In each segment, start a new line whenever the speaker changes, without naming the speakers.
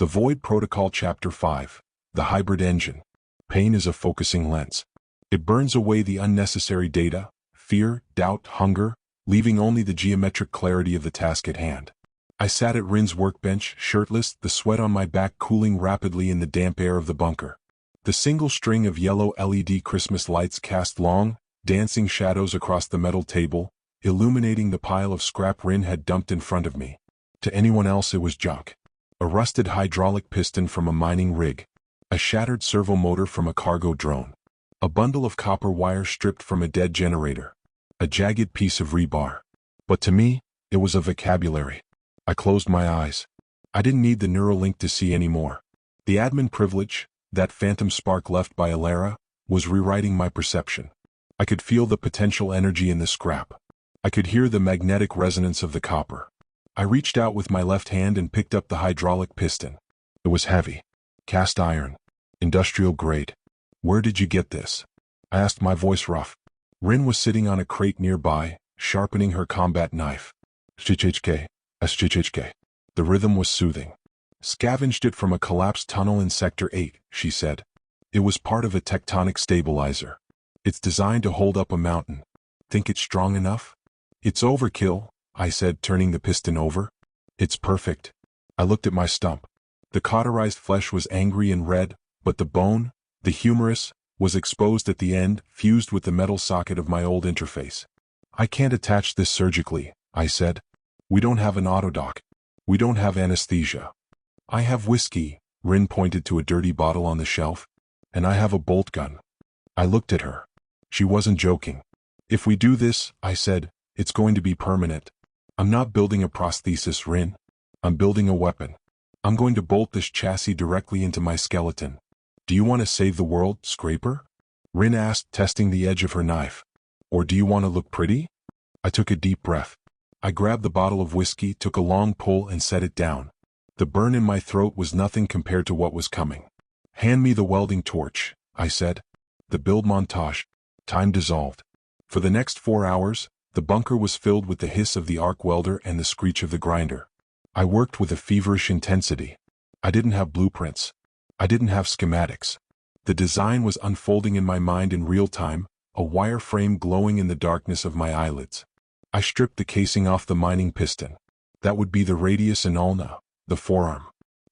The Void Protocol Chapter 5. The Hybrid Engine. Pain is a focusing lens. It burns away the unnecessary data, fear, doubt, hunger, leaving only the geometric clarity of the task at hand. I sat at Rin's workbench, shirtless, the sweat on my back cooling rapidly in the damp air of the bunker. The single string of yellow LED Christmas lights cast long, dancing shadows across the metal table, illuminating the pile of scrap Rin had dumped in front of me. To anyone else it was junk. A rusted hydraulic piston from a mining rig. A shattered servo motor from a cargo drone. A bundle of copper wire stripped from a dead generator. A jagged piece of rebar. But to me, it was a vocabulary. I closed my eyes. I didn't need the Neuralink to see anymore. The admin privilege, that phantom spark left by Alara, was rewriting my perception. I could feel the potential energy in the scrap. I could hear the magnetic resonance of the copper. I reached out with my left hand and picked up the hydraulic piston. It was heavy. Cast iron. Industrial grade. Where did you get this? I asked, my voice rough. Rin was sitting on a crate nearby, sharpening her combat knife. Shchk. The rhythm was soothing. Scavenged it from a collapsed tunnel in Sector 8, she said. It was part of a tectonic stabilizer. It's designed to hold up a mountain. Think it's strong enough? It's overkill, I said, turning the piston over. It's perfect. I looked at my stump. The cauterized flesh was angry and red, but the bone, the humerus, was exposed at the end, fused with the metal socket of my old interface. I can't attach this surgically, I said. We don't have an autodoc. We don't have anesthesia. I have whiskey, Rin pointed to a dirty bottle on the shelf. And I have a bolt gun. I looked at her. She wasn't joking. If we do this, I said, it's going to be permanent. I'm not building a prosthesis, Rin. I'm building a weapon. I'm going to bolt this chassis directly into my skeleton. Do you want to save the world, Scraper? Rin asked, testing the edge of her knife. Or do you want to look pretty? I took a deep breath. I grabbed the bottle of whiskey, took a long pull and set it down. The burn in my throat was nothing compared to what was coming. Hand me the welding torch, I said. The build montage. Time dissolved. For the next 4 hours, the bunker was filled with the hiss of the arc welder and the screech of the grinder. I worked with a feverish intensity. I didn't have blueprints. I didn't have schematics. The design was unfolding in my mind in real time, a wire frame glowing in the darkness of my eyelids. I stripped the casing off the mining piston. That would be the radius and ulna, the forearm.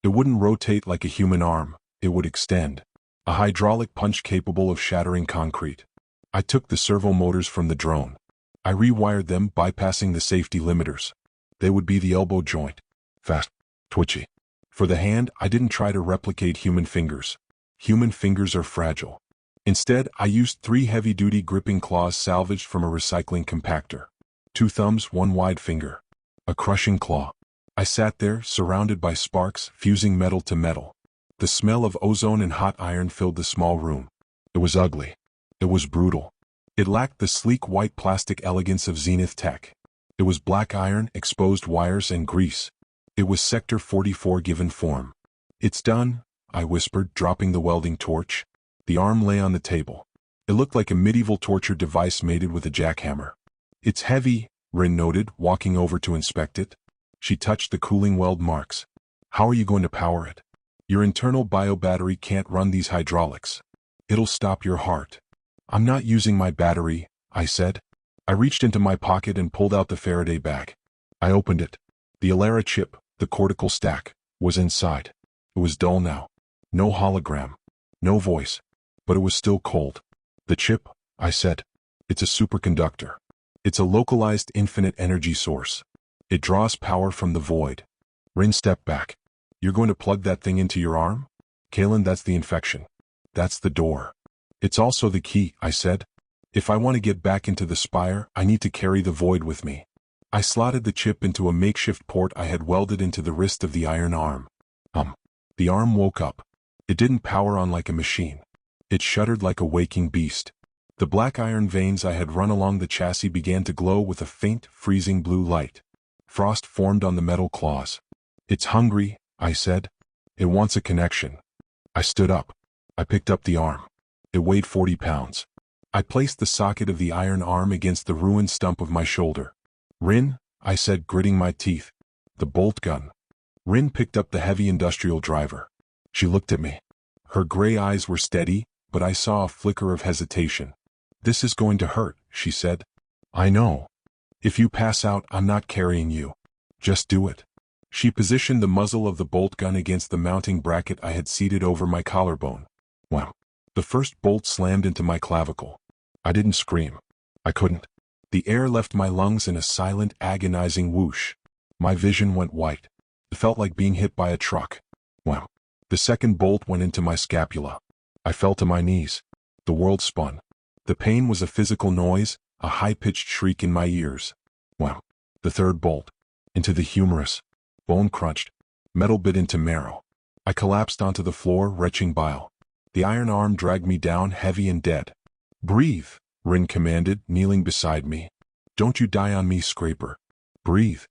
It wouldn't rotate like a human arm, it would extend. A hydraulic punch capable of shattering concrete. I took the servo motors from the drone. I rewired them, bypassing the safety limiters. They would be the elbow joint. Fast, twitchy. For the hand, I didn't try to replicate human fingers. Human fingers are fragile. Instead, I used 3 heavy-duty gripping claws salvaged from a recycling compactor. 2 thumbs, 1 wide finger. A crushing claw. I sat there, surrounded by sparks, fusing metal to metal. The smell of ozone and hot iron filled the small room. It was ugly. It was brutal. It lacked the sleek white plastic elegance of Zenith tech. It was black iron, exposed wires, and grease. It was Sector 44 given form. It's done, I whispered, dropping the welding torch. The arm lay on the table. It looked like a medieval torture device mated with a jackhammer. It's heavy, Rin noted, walking over to inspect it. She touched the cooling weld marks. How are you going to power it? Your internal biobattery can't run these hydraulics. It'll stop your heart. I'm not using my battery, I said. I reached into my pocket and pulled out the Faraday bag. I opened it. The Alara chip, the cortical stack, was inside. It was dull now. No hologram. No voice. But it was still cold. The chip, I said. It's a superconductor. It's a localized infinite energy source. It draws power from the void. Rin stepped back. You're going to plug that thing into your arm? Kaelen, that's the infection. That's the door. It's also the key, I said. If I want to get back into the Spire, I need to carry the void with me. I slotted the chip into a makeshift port I had welded into the wrist of the iron arm. The arm woke up. It didn't power on like a machine. It shuddered like a waking beast. The black iron veins I had run along the chassis began to glow with a faint, freezing blue light. Frost formed on the metal claws. It's hungry, I said. It wants a connection. I stood up. I picked up the arm. It weighed 40 pounds. I placed the socket of the iron arm against the ruined stump of my shoulder. Rin, I said, gritting my teeth. The bolt gun. Rin picked up the heavy industrial driver. She looked at me. Her gray eyes were steady, but I saw a flicker of hesitation. "This is going to hurt," she said. "I know. If you pass out, I'm not carrying you. Just do it." She positioned the muzzle of the bolt gun against the mounting bracket I had seated over my collarbone. Wow. The first bolt slammed into my clavicle. I didn't scream. I couldn't. The air left my lungs in a silent, agonizing whoosh. My vision went white. It felt like being hit by a truck. Wow. The second bolt went into my scapula. I fell to my knees. The world spun. The pain was a physical noise, a high-pitched shriek in my ears. Wow. The third bolt. Into the humerus. Bone crunched. Metal bit into marrow. I collapsed onto the floor, retching bile. The iron arm dragged me down, heavy and dead. "Breathe," Rin commanded, kneeling beside me. "Don't you die on me, Scraper. Breathe."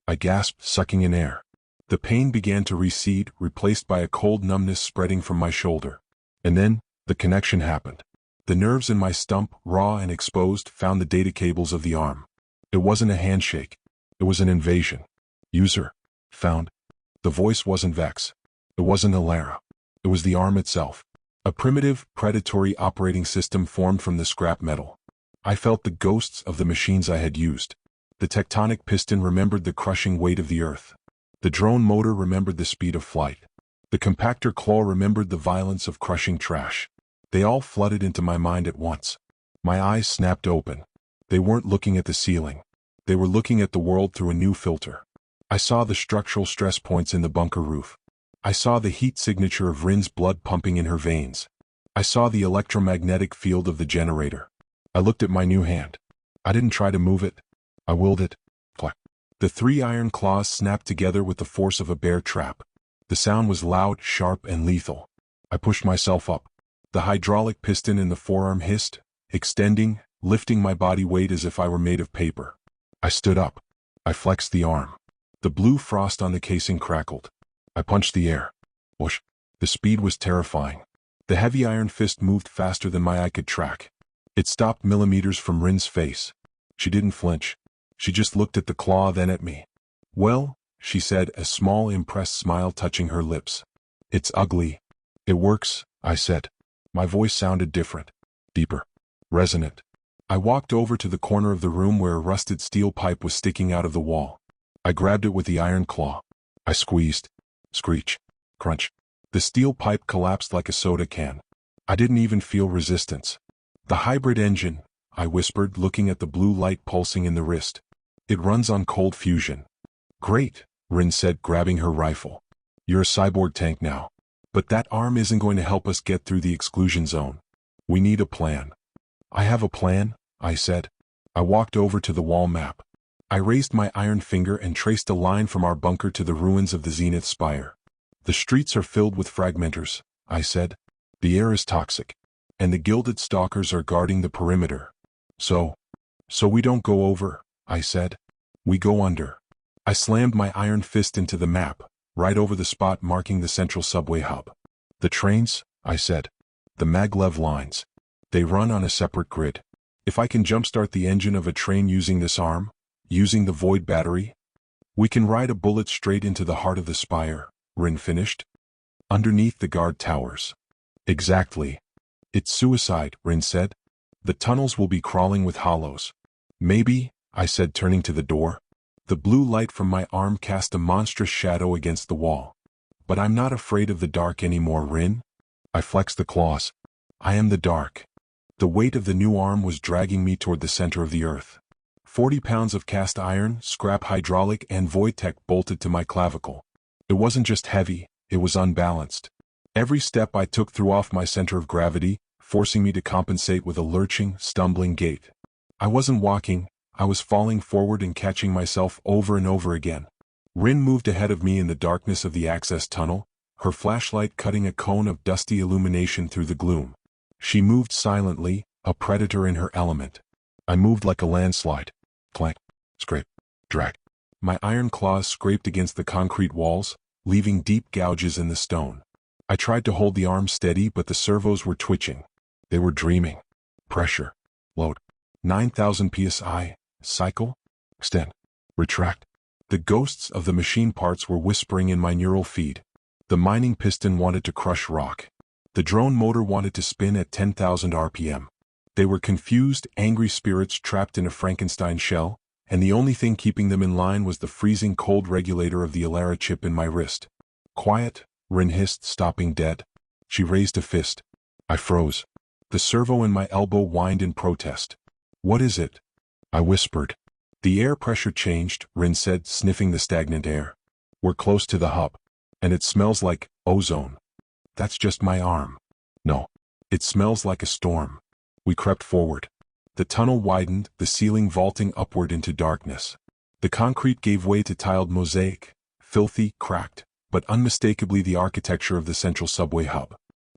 I gasped, sucking in air. The pain began to recede, replaced by a cold numbness spreading from my shoulder. And then, the connection happened. The nerves in my stump, raw and exposed, found the data cables of the arm. It wasn't a handshake. It was an invasion. "User. Found." The voice wasn't Vex. It wasn't Alara. It was the arm itself. A primitive, predatory operating system formed from the scrap metal. I felt the ghosts of the machines I had used. The tectonic piston remembered the crushing weight of the earth. The drone motor remembered the speed of flight. The compactor claw remembered the violence of crushing trash. They all flooded into my mind at once. My eyes snapped open. They weren't looking at the ceiling. They were looking at the world through a new filter. I saw the structural stress points in the bunker roof. I saw the heat signature of Rin's blood pumping in her veins. I saw the electromagnetic field of the generator. I looked at my new hand. I didn't try to move it. I willed it. Clack. The 3 iron claws snapped together with the force of a bear trap. The sound was loud, sharp, and lethal. I pushed myself up. The hydraulic piston in the forearm hissed, extending, lifting my body weight as if I were made of paper. I stood up. I flexed the arm. The blue frost on the casing crackled. I punched the air. Whoosh. The speed was terrifying. The heavy iron fist moved faster than my eye could track. It stopped millimeters from Rin's face. She didn't flinch. She just looked at the claw, then at me. "Well," she said, a small, impressed smile touching her lips. "It's ugly." "It works," I said. My voice sounded different. Deeper. Resonant. I walked over to the corner of the room where a rusted steel pipe was sticking out of the wall. I grabbed it with the iron claw. I squeezed. Screech. Crunch. The steel pipe collapsed like a soda can. I didn't even feel resistance. "The hybrid engine," I whispered, looking at the blue light pulsing in the wrist. "It runs on cold fusion." "Great," Rin said, grabbing her rifle. "You're a cyborg tank now. But that arm isn't going to help us get through the exclusion zone. We need a plan." "I have a plan," I said. I walked over to the wall map. I raised my iron finger and traced a line from our bunker to the ruins of the Zenith Spire. "The streets are filled with fragmenters," I said. "The air is toxic. And the gilded stalkers are guarding the perimeter. So we don't go over," I said. "We go under." I slammed my iron fist into the map, right over the spot marking the central subway hub. "The trains," I said. "The maglev lines. They run on a separate grid. If I can jumpstart the engine of a train using this arm, using the void battery, we can ride a bullet straight into the heart of the spire," Rin finished. "Underneath the guard towers." "Exactly. It's suicide," Rin said. "The tunnels will be crawling with hollows." "Maybe," I said, turning to the door. The blue light from my arm cast a monstrous shadow against the wall. "But I'm not afraid of the dark anymore, Rin." I flexed the claws. "I am the dark." The weight of the new arm was dragging me toward the center of the earth. 40 pounds of cast iron, scrap hydraulic, and void tech bolted to my clavicle. It wasn't just heavy, it was unbalanced. Every step I took threw off my center of gravity, forcing me to compensate with a lurching, stumbling gait. I wasn't walking, I was falling forward and catching myself over and over again. Rin moved ahead of me in the darkness of the access tunnel, her flashlight cutting a cone of dusty illumination through the gloom. She moved silently, a predator in her element. I moved like a landslide. Clank, scrape, drag. My iron claws scraped against the concrete walls, leaving deep gouges in the stone. I tried to hold the arm steady, but the servos were twitching. They were dreaming. Pressure. Load. 9,000 psi. Cycle. Extend. Retract. The ghosts of the machine parts were whispering in my neural feed. The mining piston wanted to crush rock. The drone motor wanted to spin at 10,000 RPM. They were confused, angry spirits trapped in a Frankenstein shell, and the only thing keeping them in line was the freezing cold regulator of the Alara chip in my wrist. Quiet, Rin hissed, stopping dead. She raised a fist. I froze. The servo in my elbow whined in protest. What is it? I whispered. The air pressure changed, Rin said, sniffing the stagnant air. We're close to the hub. And it smells like ozone. That's just my arm. No. It smells like a storm. We crept forward. The tunnel widened, the ceiling vaulting upward into darkness. The concrete gave way to tiled mosaic, filthy, cracked, but unmistakably the architecture of the central subway hub.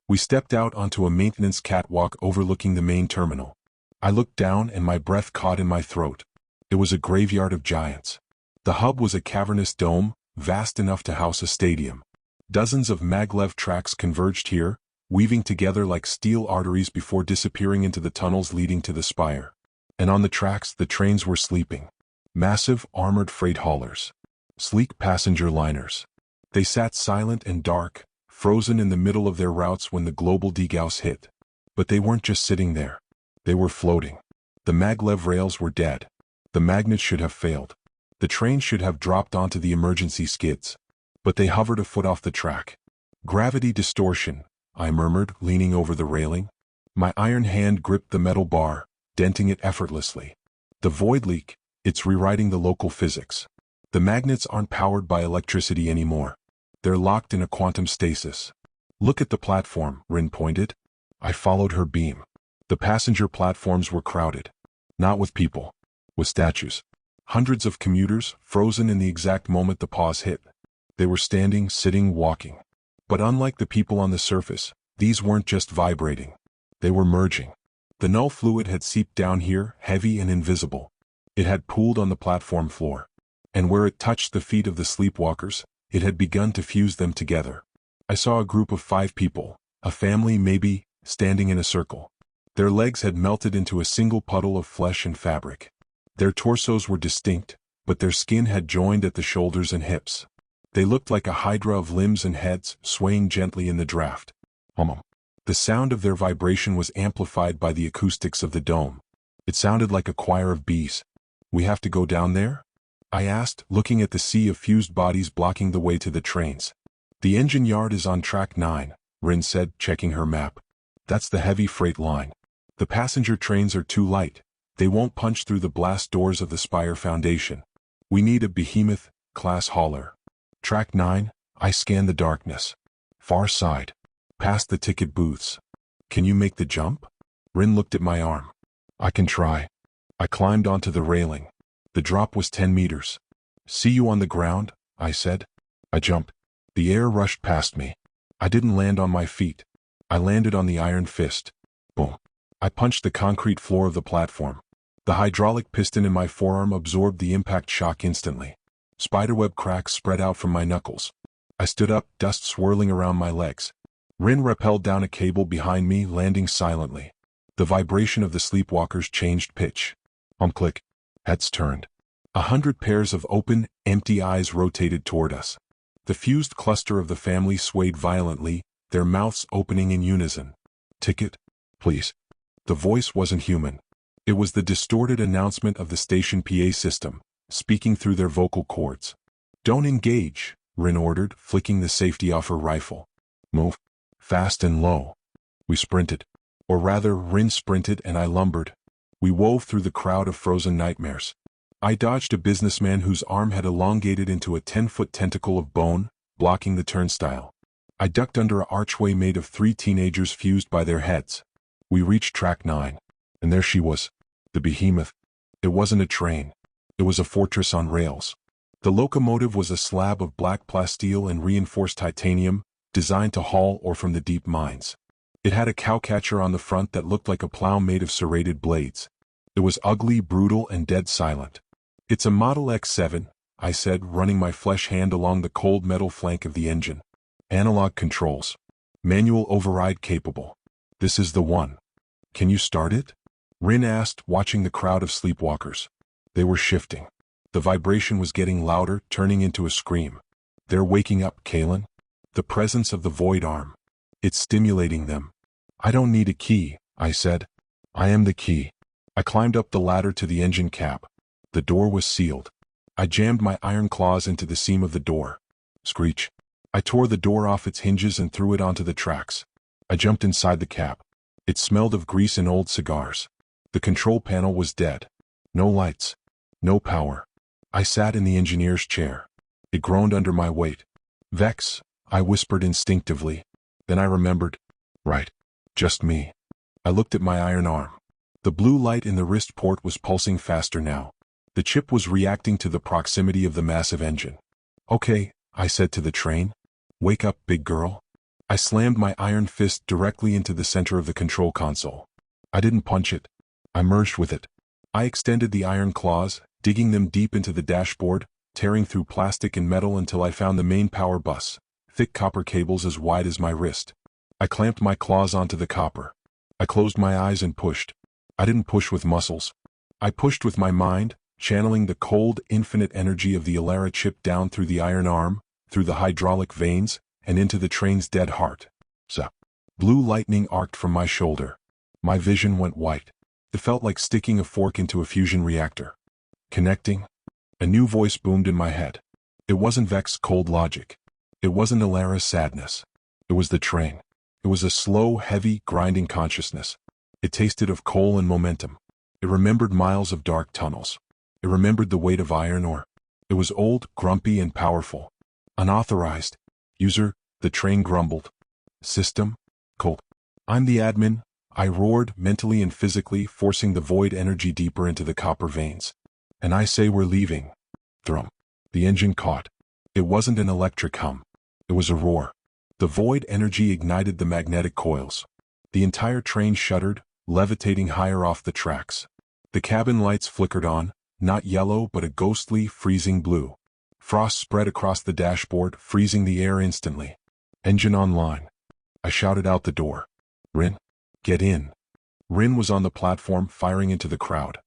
We stepped out onto a maintenance catwalk overlooking the main terminal. I looked down and my breath caught in my throat. It was a graveyard of giants. The hub was a cavernous dome, vast enough to house a stadium. Dozens of maglev tracks converged here, weaving together like steel arteries before disappearing into the tunnels leading to the spire. And on the tracks, the trains were sleeping. Massive, armored freight haulers. Sleek passenger liners. They sat silent and dark, frozen in the middle of their routes when the global degauss hit. But they weren't just sitting there. They were floating. The maglev rails were dead. The magnets should have failed. The train should have dropped onto the emergency skids. But they hovered a foot off the track. Gravity distortion, I murmured, leaning over the railing. My iron hand gripped the metal bar, denting it effortlessly. The void leak, it's rewriting the local physics. The magnets aren't powered by electricity anymore. They're locked in a quantum stasis. Look at the platform, Rin pointed. I followed her beam. The passenger platforms were crowded. Not with people. With statues. Hundreds of commuters, frozen in the exact moment the pause hit. They were standing, sitting, walking. But unlike the people on the surface, these weren't just vibrating. They were merging. The null fluid had seeped down here, heavy and invisible. It had pooled on the platform floor. And where it touched the feet of the sleepwalkers, it had begun to fuse them together. I saw a group of 5 people, a family maybe, standing in a circle. Their legs had melted into a single puddle of flesh and fabric. Their torsos were distinct, but their skin had joined at the shoulders and hips. They looked like a hydra of limbs and heads, swaying gently in the draft. The sound of their vibration was amplified by the acoustics of the dome. It sounded like a choir of bees. We have to go down there? I asked, looking at the sea of fused bodies blocking the way to the trains. The engine yard is on track 9, Rin said, checking her map. That's the heavy freight line. The passenger trains are too light. They won't punch through the blast doors of the Spire Foundation. We need a behemoth-class hauler. Track 9, I scanned the darkness. Far side. Past the ticket booths. Can you make the jump? Rin looked at my arm. I can try. I climbed onto the railing. The drop was 10 meters. See you on the ground, I said. I jumped. The air rushed past me. I didn't land on my feet. I landed on the iron fist. Boom. I punched the concrete floor of the platform. The hydraulic piston in my forearm absorbed the impact shock instantly. Spiderweb cracks spread out from my knuckles. I stood up, dust swirling around my legs. Rin rappelled down a cable behind me, landing silently. The vibration of the sleepwalkers changed pitch. Click. Heads turned. 100 pairs of open, empty eyes rotated toward us. The fused cluster of the family swayed violently, their mouths opening in unison. Ticket? Please. The voice wasn't human. It was the distorted announcement of the station PA system, speaking through their vocal cords. Don't engage, Rin ordered, flicking the safety off her rifle. Move. Fast and low. We sprinted. Or rather, Rin sprinted and I lumbered. We wove through the crowd of frozen nightmares. I dodged a businessman whose arm had elongated into a 10-foot tentacle of bone, blocking the turnstile. I ducked under an archway made of 3 teenagers fused by their heads. We reached track 9. And there she was. The behemoth. It wasn't a train. It was a fortress on rails. The locomotive was a slab of black plasteel and reinforced titanium, designed to haul ore from the deep mines. It had a cowcatcher on the front that looked like a plow made of serrated blades. It was ugly, brutal, and dead silent. It's a Model X7, I said, running my flesh hand along the cold metal flank of the engine. Analog controls. Manual override capable. This is the one. Can you start it? Rin asked, watching the crowd of sleepwalkers. They were shifting. The vibration was getting louder, turning into a scream. They're waking up, Kaelen. The presence of the void arm. It's stimulating them. I don't need a key, I said. I am the key. I climbed up the ladder to the engine cap. The door was sealed. I jammed my iron claws into the seam of the door. Screech. I tore the door off its hinges and threw it onto the tracks. I jumped inside the cab. It smelled of grease and old cigars. The control panel was dead. No lights. No power. I sat in the engineer's chair. It groaned under my weight. Vex, I whispered instinctively. Then I remembered. Right. Just me. I looked at my iron arm. The blue light in the wrist port was pulsing faster now. The chip was reacting to the proximity of the massive engine. Okay, I said to the train. Wake up, big girl. I slammed my iron fist directly into the center of the control console. I didn't punch it. I merged with it. I extended the iron claws, digging them deep into the dashboard, tearing through plastic and metal until I found the main power bus, thick copper cables as wide as my wrist. I clamped my claws onto the copper. I closed my eyes and pushed. I didn't push with muscles. I pushed with my mind, channeling the cold, infinite energy of the Elara chip down through the iron arm, through the hydraulic veins, and into the train's dead heart. Zap. Blue lightning arced from my shoulder. My vision went white. It felt like sticking a fork into a fusion reactor. Connecting. A new voice boomed in my head. It wasn't Vex's cold logic. It wasn't Elara's sadness. It was the train. It was a slow, heavy, grinding consciousness. It tasted of coal and momentum. It remembered miles of dark tunnels. It remembered the weight of iron ore. It was old, grumpy, and powerful. Unauthorized. User, the train grumbled. System? Cold. I'm the admin, I roared, mentally and physically, forcing the void energy deeper into the copper veins. And I say we're leaving. Thrum. The engine caught. It wasn't an electric hum. It was a roar. The void energy ignited the magnetic coils. The entire train shuddered, levitating higher off the tracks. The cabin lights flickered on, not yellow but a ghostly, freezing blue. Frost spread across the dashboard, freezing the air instantly. Engine online. I shouted out the door. Rin? Get in. Rin was on the platform, firing into the crowd.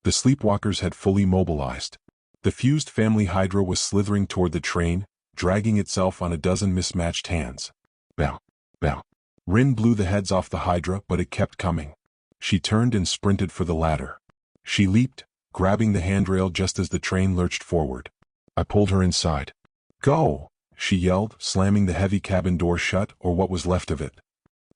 The sleepwalkers had fully mobilized. The fused family Hydra was slithering toward the train, dragging itself on a dozen mismatched hands. Bam. Bam. Rin blew the heads off the Hydra, but it kept coming. She turned and sprinted for the ladder. She leaped, grabbing the handrail just as the train lurched forward. I pulled her inside. Go! She yelled, slamming the heavy cabin door shut, or what was left of it.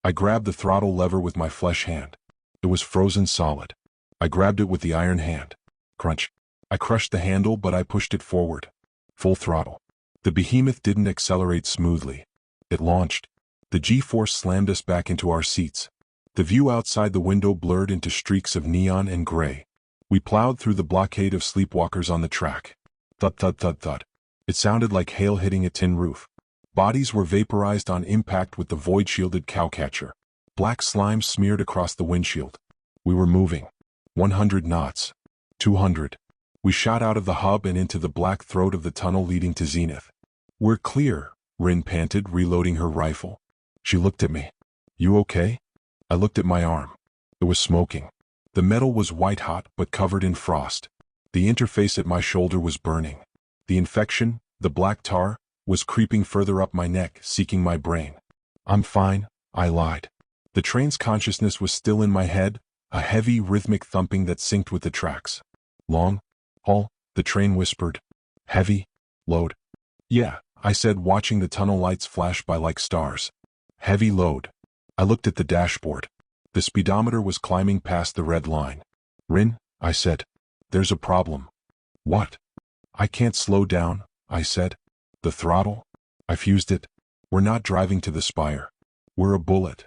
I grabbed the throttle lever with my flesh hand. It was frozen solid. I grabbed it with the iron hand. Crunch. I crushed the handle, but I pushed it forward. Full throttle. The behemoth didn't accelerate smoothly. It launched. The G-force slammed us back into our seats. The view outside the window blurred into streaks of neon and gray. We plowed through the blockade of sleepwalkers on the track. Thud, thud, thud, thud. It sounded like hail hitting a tin roof. Bodies were vaporized on impact with the void-shielded cowcatcher. Black slime smeared across the windshield. We were moving. 100 knots. 200. We shot out of the hub and into the black throat of the tunnel leading to Zenith. We're clear, Rin panted, reloading her rifle. She looked at me. You okay? I looked at my arm. It was smoking. The metal was white-hot but covered in frost. The interface at my shoulder was burning. The infection, the black tar, was creeping further up my neck, seeking my brain. I'm fine, I lied. The train's consciousness was still in my head, a heavy, rhythmic thumping that synced with the tracks. Long? Haul? The train whispered. Heavy? Load? Yeah, I said, watching the tunnel lights flash by like stars. Heavy load. I looked at the dashboard. The speedometer was climbing past the red line. Rin, I said. There's a problem. What? I can't slow down, I said. The throttle? I fused it. We're not driving to the Spire. We're a bullet.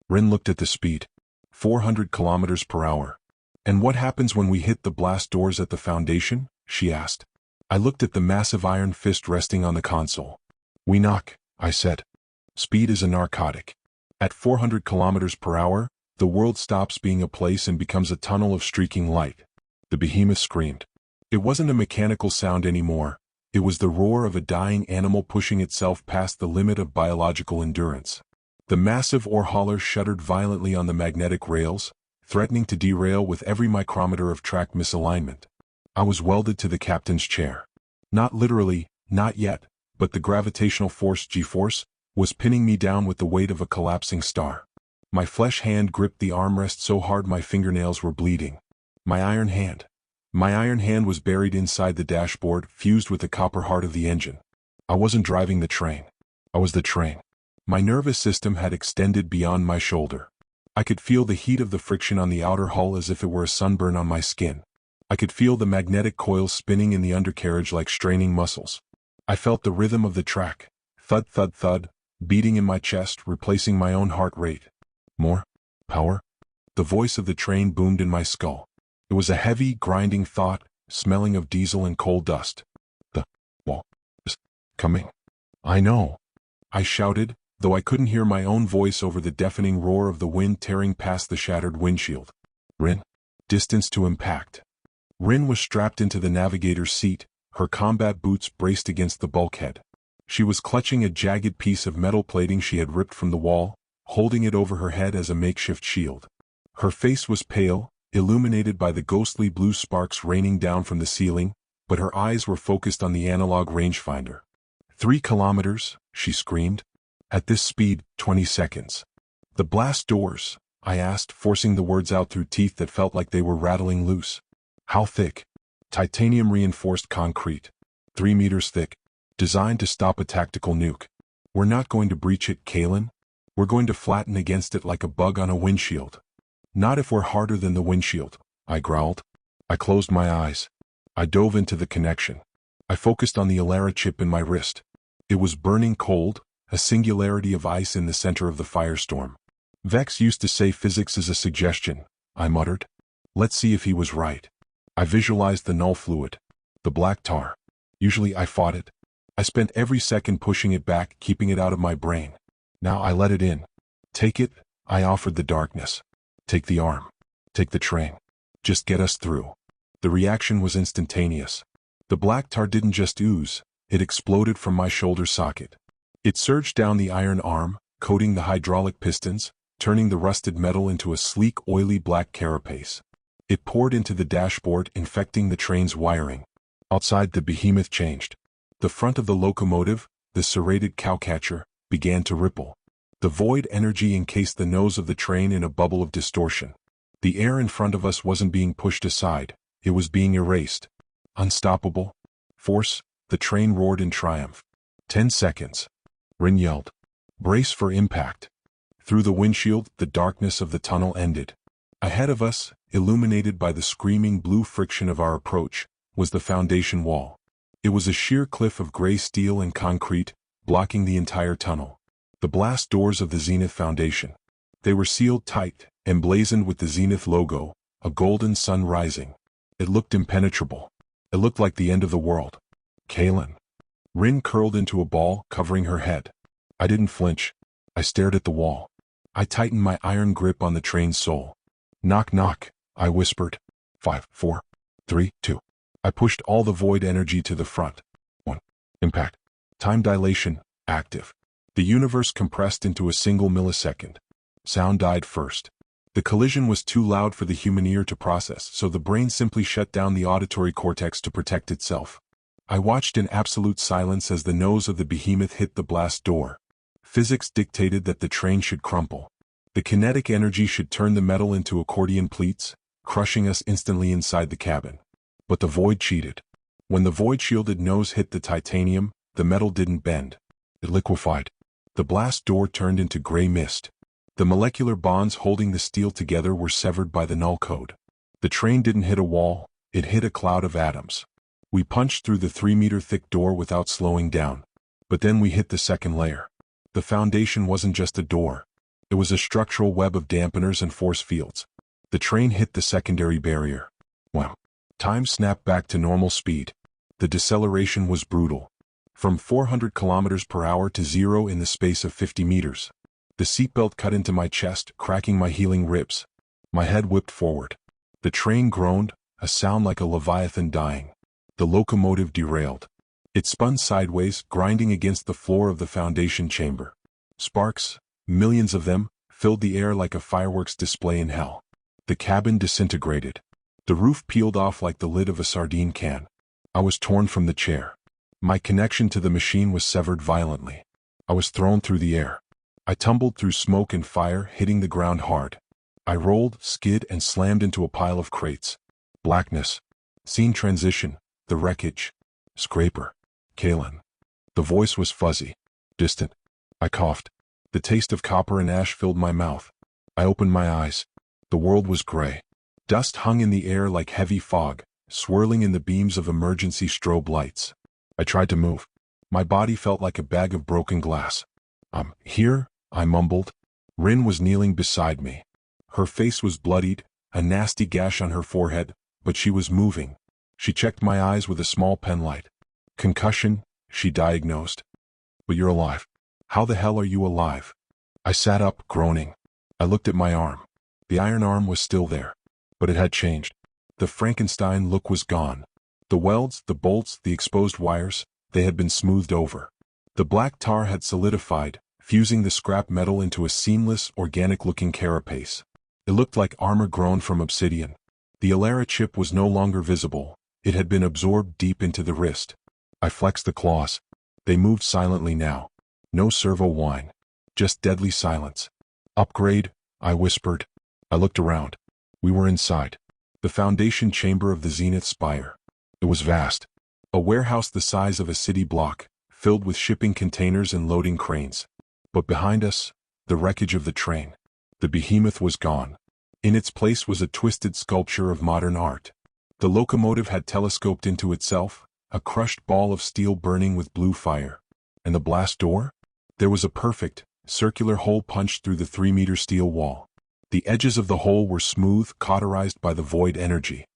Rin looked at the speed. 400 kilometers per hour. And what happens when we hit the blast doors at the Foundation? She asked. I looked at the massive iron fist resting on the console. We knock, I said. Speed is a narcotic. At 400 kilometers per hour, the world stops being a place and becomes a tunnel of streaking light. The behemoth screamed. It wasn't a mechanical sound anymore. It was the roar of a dying animal pushing itself past the limit of biological endurance. The massive ore hauler shuddered violently on the magnetic rails, threatening to derail with every micrometer of track misalignment. I was welded to the captain's chair. Not literally, not yet, but the gravitational force G-force was pinning me down with the weight of a collapsing star. My flesh hand gripped the armrest so hard my fingernails were bleeding. My iron hand was buried inside the dashboard, fused with the copper heart of the engine. I wasn't driving the train. I was the train. My nervous system had extended beyond my shoulder. I could feel the heat of the friction on the outer hull as if it were a sunburn on my skin. I could feel the magnetic coils spinning in the undercarriage like straining muscles. I felt the rhythm of the track, thud thud thud, beating in my chest, replacing my own heart rate. More power? The voice of the train boomed in my skull. It was a heavy, grinding thought, smelling of diesel and coal dust. The wall is coming. I know. I shouted, though I couldn't hear my own voice over the deafening roar of the wind tearing past the shattered windshield. Rin. Distance to impact. Rin was strapped into the navigator's seat, her combat boots braced against the bulkhead. She was clutching a jagged piece of metal plating she had ripped from the wall, holding it over her head as a makeshift shield. Her face was pale, illuminated by the ghostly blue sparks raining down from the ceiling, but her eyes were focused on the analog rangefinder. 3 kilometers, she screamed. At this speed, 20 seconds. The blast doors, I asked, forcing the words out through teeth that felt like they were rattling loose. How thick? Titanium-reinforced concrete. 3 meters thick. Designed to stop a tactical nuke. We're not going to breach it, Kaelen. We're going to flatten against it like a bug on a windshield. Not if we're harder than the windshield, I growled. I closed my eyes. I dove into the connection. I focused on the Alara chip in my wrist. It was burning cold, a singularity of ice in the center of the firestorm. Vex used to say physics is a suggestion, I muttered. Let's see if he was right. I visualized the null fluid, the black tar. Usually I fought it. I spent every second pushing it back, keeping it out of my brain. Now I let it in. Take it, I offered the darkness. Take the arm. Take the train. Just get us through. The reaction was instantaneous. The black tar didn't just ooze, it exploded from my shoulder socket. It surged down the iron arm, coating the hydraulic pistons, turning the rusted metal into a sleek, oily black carapace. It poured into the dashboard, infecting the train's wiring. Outside, the behemoth changed. The front of the locomotive, the serrated cowcatcher, began to ripple. The void energy encased the nose of the train in a bubble of distortion. The air in front of us wasn't being pushed aside, it was being erased. Unstoppable. Force, the train roared in triumph. 10 seconds. Rin yelled. Brace for impact. Through the windshield, the darkness of the tunnel ended. Ahead of us, illuminated by the screaming blue friction of our approach, was the foundation wall. It was a sheer cliff of gray steel and concrete, blocking the entire tunnel. The blast doors of the Zenith Foundation. They were sealed tight, emblazoned with the Zenith logo, a golden sun rising. It looked impenetrable. It looked like the end of the world. Kaelen. Rin curled into a ball, covering her head. I didn't flinch. I stared at the wall. I tightened my iron grip on the train's soul. Knock knock, I whispered. 5, 4, 3, 2. I pushed all the void energy to the front. 1. Impact. Time dilation, active. The universe compressed into a single millisecond. Sound died first. The collision was too loud for the human ear to process, so the brain simply shut down the auditory cortex to protect itself. I watched in absolute silence as the nose of the behemoth hit the blast door. Physics dictated that the train should crumple. The kinetic energy should turn the metal into accordion pleats, crushing us instantly inside the cabin. But the void cheated. When the void-shielded nose hit the titanium, the metal didn't bend. It liquefied. The blast door turned into gray mist. The molecular bonds holding the steel together were severed by the null code. The train didn't hit a wall, it hit a cloud of atoms. We punched through the 3-meter-thick door without slowing down. But then we hit the second layer. The foundation wasn't just a door. It was a structural web of dampeners and force fields. The train hit the secondary barrier. Wow. Time snapped back to normal speed. The deceleration was brutal. From 400 kilometers per hour to 0 in the space of 50 meters. The seatbelt cut into my chest, cracking my healing ribs. My head whipped forward. The train groaned, a sound like a leviathan dying. The locomotive derailed. It spun sideways, grinding against the floor of the foundation chamber. Sparks, millions of them, filled the air like a fireworks display in hell. The cabin disintegrated. The roof peeled off like the lid of a sardine can. I was torn from the chair. My connection to the machine was severed violently. I was thrown through the air. I tumbled through smoke and fire, hitting the ground hard. I rolled, skid, and slammed into a pile of crates. Blackness. Scene transition. The wreckage. Scraper. Kaelen. The voice was fuzzy. Distant. I coughed. The taste of copper and ash filled my mouth. I opened my eyes. The world was gray. Dust hung in the air like heavy fog, swirling in the beams of emergency strobe lights. I tried to move. My body felt like a bag of broken glass. "I'm here," I mumbled. Rin was kneeling beside me. Her face was bloodied, a nasty gash on her forehead, but she was moving. She checked my eyes with a small penlight. "Concussion," she diagnosed. "But you're alive. How the hell are you alive?" I sat up, groaning. I looked at my arm. The iron arm was still there, but it had changed. The Frankenstein look was gone. The welds, the bolts, the exposed wires, they had been smoothed over. The black tar had solidified, fusing the scrap metal into a seamless, organic-looking carapace. It looked like armor grown from obsidian. The Alara chip was no longer visible. It had been absorbed deep into the wrist. I flexed the claws. They moved silently now. No servo whine. Just deadly silence. "Upgrade," I whispered. I looked around. We were inside. The foundation chamber of the Zenith Spire. It was vast. A warehouse the size of a city block, filled with shipping containers and loading cranes. But behind us, the wreckage of the train. The behemoth was gone. In its place was a twisted sculpture of modern art. The locomotive had telescoped into itself, a crushed ball of steel burning with blue fire. And the blast door? There was a perfect, circular hole punched through the 3-meter steel wall. The edges of the hole were smooth, cauterized by the void energy.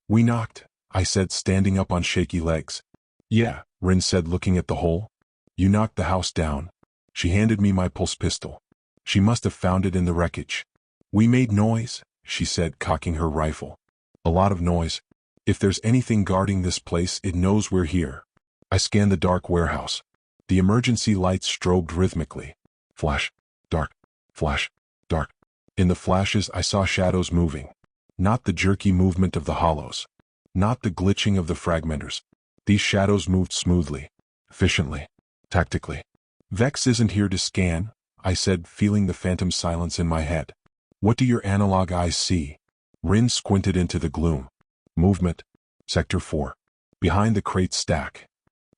"We knocked," I said, standing up on shaky legs. "Yeah," Rin said, looking at the hole. "You knocked the house down." She handed me my pulse pistol. She must have found it in the wreckage. "We made noise," she said, cocking her rifle. "A lot of noise. If there's anything guarding this place, it knows we're here." I scanned the dark warehouse. The emergency lights strobed rhythmically. Flash, dark, flash, dark. In the flashes I saw shadows moving. Not the jerky movement of the hollows. Not the glitching of the fragmenters. These shadows moved smoothly, efficiently, tactically. "Vex isn't here to scan," I said, feeling the phantom silence in my head. "What do your analog eyes see?" Rin squinted into the gloom. "Movement. Sector 4. Behind the crate stack."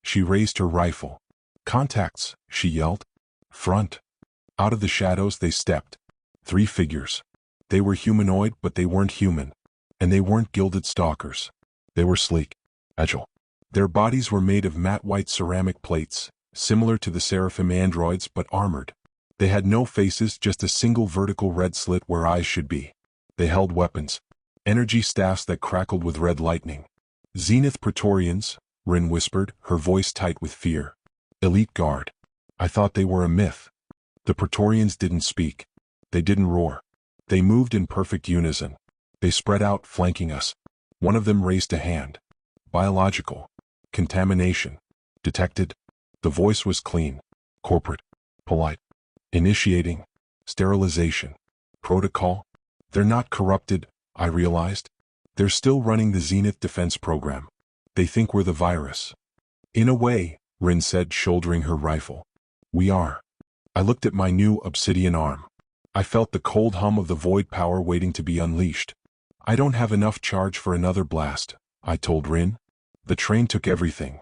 She raised her rifle. "Contacts," she yelled. "Front." Out of the shadows they stepped. 3 figures. They were humanoid, but they weren't human. And they weren't gilded stalkers. They were sleek, agile. Their bodies were made of matte white ceramic plates, similar to the Seraphim androids but armored. They had no faces, just a single vertical red slit where eyes should be. They held weapons. Energy staffs that crackled with red lightning. "Zenith Praetorians," Rin whispered, her voice tight with fear. "Elite Guard." I thought they were a myth. The Praetorians didn't speak. They didn't roar. They moved in perfect unison. They spread out, flanking us. One of them raised a hand. "Biological. Contamination. Detected." The voice was clean. Corporate. Polite. "Initiating. Sterilization. Protocol." They're not corrupted, I realized. They're still running the Zenith defense program. They think we're the virus. "In a way," Rin said, shouldering her rifle. "We are." I looked at my new obsidian arm. I felt the cold hum of the void power waiting to be unleashed. "I don't have enough charge for another blast," I told Rin. "The train took everything."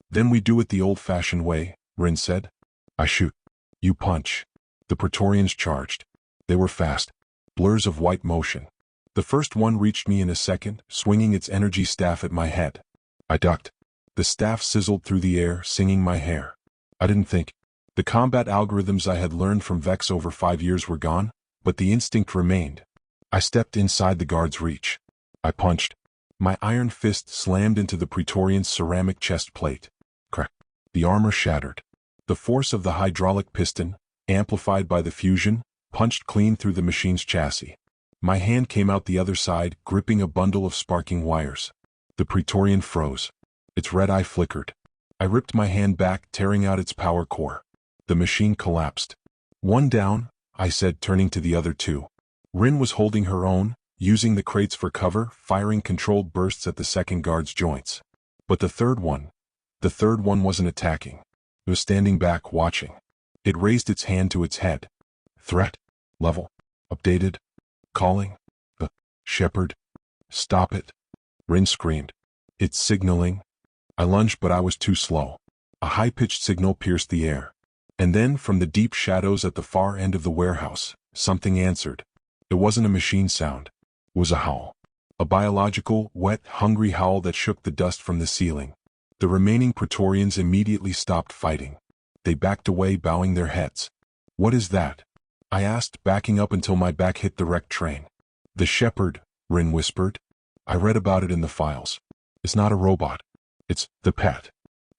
"Then we do it the old-fashioned way," Rin said. "I shoot. You punch." The Praetorians charged. They were fast. Blurs of white motion. The first one reached me in a second, swinging its energy staff at my head. I ducked. The staff sizzled through the air, singing my hair. I didn't think. The combat algorithms I had learned from Vex over 5 years were gone, but the instinct remained. I stepped inside the guard's reach. I punched. My iron fist slammed into the Praetorian's ceramic chest plate. Crack. The armor shattered. The force of the hydraulic piston, amplified by the fusion, punched clean through the machine's chassis. My hand came out the other side, gripping a bundle of sparking wires. The Praetorian froze. Its red eye flickered. I ripped my hand back, tearing out its power core. The machine collapsed. "One down," I said, turning to the other 2. Rin was holding her own, using the crates for cover, firing controlled bursts at the second guard's joints. But the third one wasn't attacking. It was standing back, watching. It raised its hand to its head. Threat. Level. Updated. Calling. Shepherd. Stop it. Rin screamed. It's signaling. I lunged, but I was too slow. A high-pitched signal pierced the air. And then, from the deep shadows at the far end of the warehouse, something answered. It wasn't a machine sound. It was a howl. A biological, wet, hungry howl that shook the dust from the ceiling. The remaining Praetorians immediately stopped fighting. They backed away, bowing their heads. What is that? I asked, backing up until my back hit the wrecked train. The Shepherd, Rin whispered. I read about it in the files. It's not a robot. It's the pet.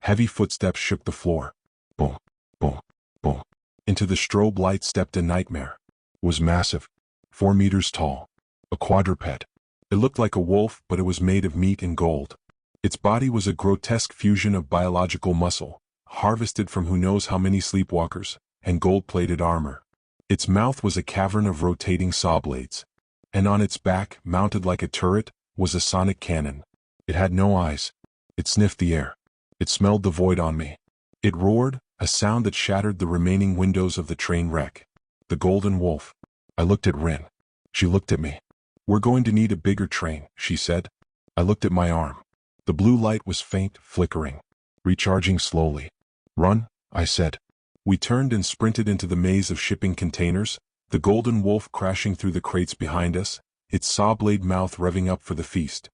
Heavy footsteps shook the floor. Boom, boom, boom. Into the strobe light stepped a nightmare. It was massive, 4 meters tall. A quadruped. It looked like a wolf, but it was made of meat and gold. Its body was a grotesque fusion of biological muscle, harvested from who knows how many sleepwalkers, and gold-plated armor. Its mouth was a cavern of rotating saw blades. And on its back, mounted like a turret, was a sonic cannon. It had no eyes. It sniffed the air. It smelled the void on me. It roared, a sound that shattered the remaining windows of the train wreck. The Golden Wolf. I looked at Rin. She looked at me. We're going to need a bigger train, she said. I looked at my arm. The blue light was faint, flickering, recharging slowly. Run, I said. We turned and sprinted into the maze of shipping containers, the Golden Wolf crashing through the crates behind us, its saw-blade mouth revving up for the feast.